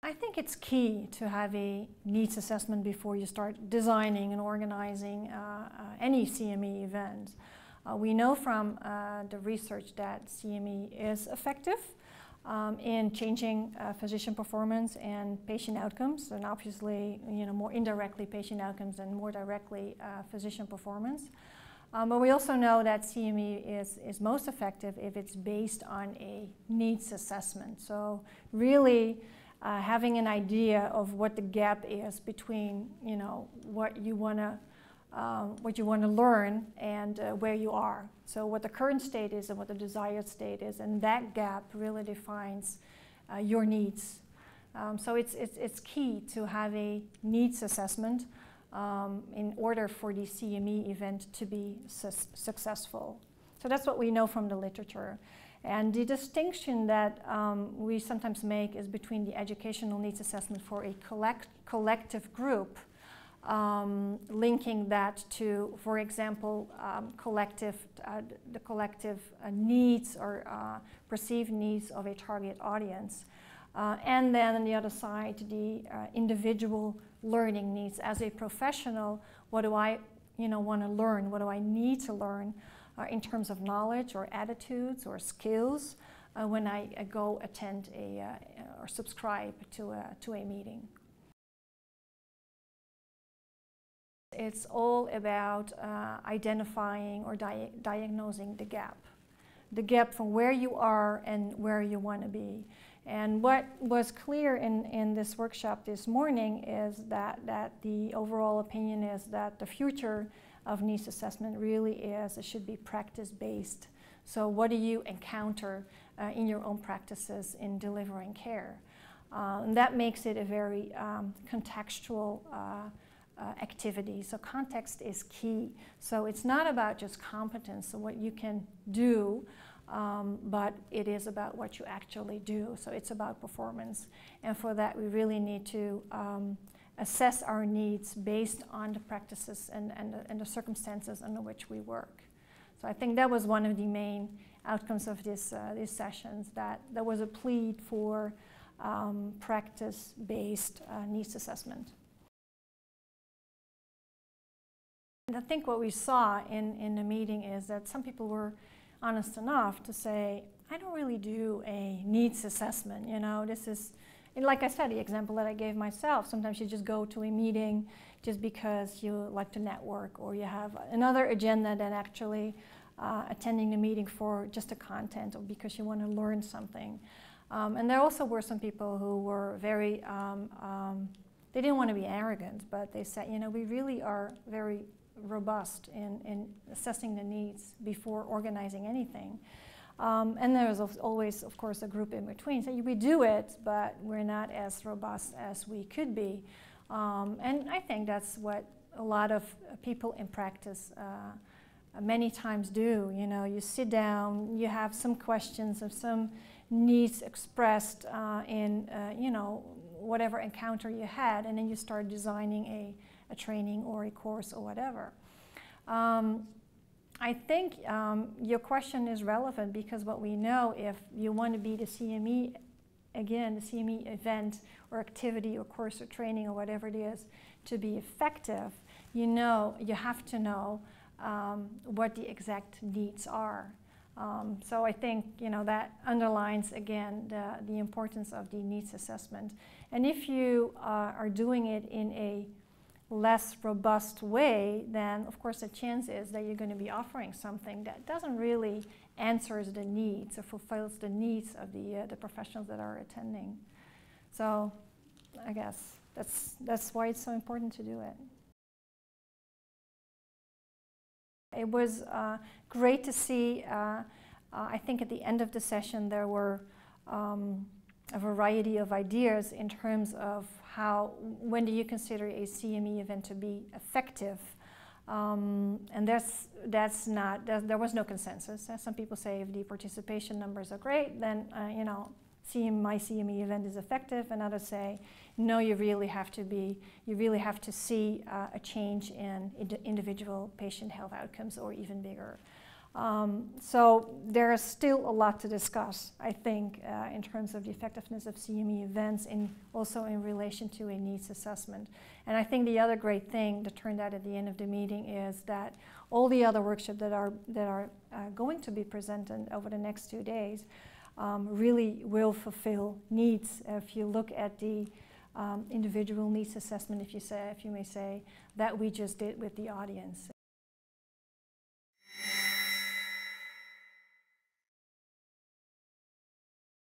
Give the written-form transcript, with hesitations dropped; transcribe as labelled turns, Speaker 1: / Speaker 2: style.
Speaker 1: I think it's key to have a needs assessment before you start designing and organizing any CME event. We know from the research that CME is effective in changing physician performance and patient outcomes, and obviously, more indirectly patient outcomes and more directly physician performance. But we also know that CME is most effective if it's based on a needs assessment. So really having an idea of what the gap is between what you want to learn and where you are. So what the current state is and what the desired state is, and that gap really defines your needs. So it's key to have a needs assessment in order for the CME event to be successful. So that's what we know from the literature. And the distinction that we sometimes make is between the educational needs assessment for a collective group, linking that to, for example, the collective needs or perceived needs of a target audience. And then on the other side, the individual learning needs. As a professional, what do I want to learn? What do I need to learn in terms of knowledge or attitudes or skills when I go attend or subscribe to a meeting? It's all about identifying or diagnosing the gap from where you are and where you want to be. And what was clear in this workshop this morning is that the overall opinion is that the future of needs assessment really it should be practice-based. So what do you encounter in your own practices in delivering care? And that makes it a very contextual activity. So context is key. So it's not about just competence, so what you can do, but it is about what you actually do. So it's about performance. And for that, we really need to assess our needs based on the practices and the circumstances under which we work. So I think that was one of the main outcomes of these sessions, that there was a plea for practice-based needs assessment. And I think what we saw in the meeting is that some people were honest enough to say, I don't really do a needs assessment, this is, and like I said, the example that I gave myself, sometimes you just go to a meeting just because you like to network, or you have another agenda than actually attending the meeting for just the content or because you want to learn something. And there also were some people who were very, they didn't want to be arrogant, but they said, we really are very robust in assessing the needs before organizing anything. And there was always, of course, a group in between. So we do it, but we're not as robust as we could be. And I think that's what a lot of people in practice many times do. You sit down, you have some questions of some needs expressed in whatever encounter you had, and then you start designing a training or a course or whatever. I think your question is relevant because what we know, if you want to be the CME, again, the CME event or activity or course or training or whatever it is, to be effective, you have to know what the exact needs are. So I think that underlines again the importance of the needs assessment. And if you are doing it in a less robust way, then of course the chance is that you're going to be offering something that doesn't really answer the needs or fulfills the needs of the professionals that are attending. So I guess that's why it's so important to do it. It was great to see, I think at the end of the session there were a variety of ideas in terms of when do you consider a CME event to be effective? And there was no consensus. Some people say if the participation numbers are great, then my CME event is effective, and others say no, you really have to see a change in individual patient health outcomes or even bigger. So there is still a lot to discuss, I think, in terms of the effectiveness of CME events, and also in relation to a needs assessment. And I think the other great thing that turned out at the end of the meeting is that all the other workshops that are going to be presented over the next 2 days really will fulfill needs. If you look at the individual needs assessment, if you may say, that we just did with the audience.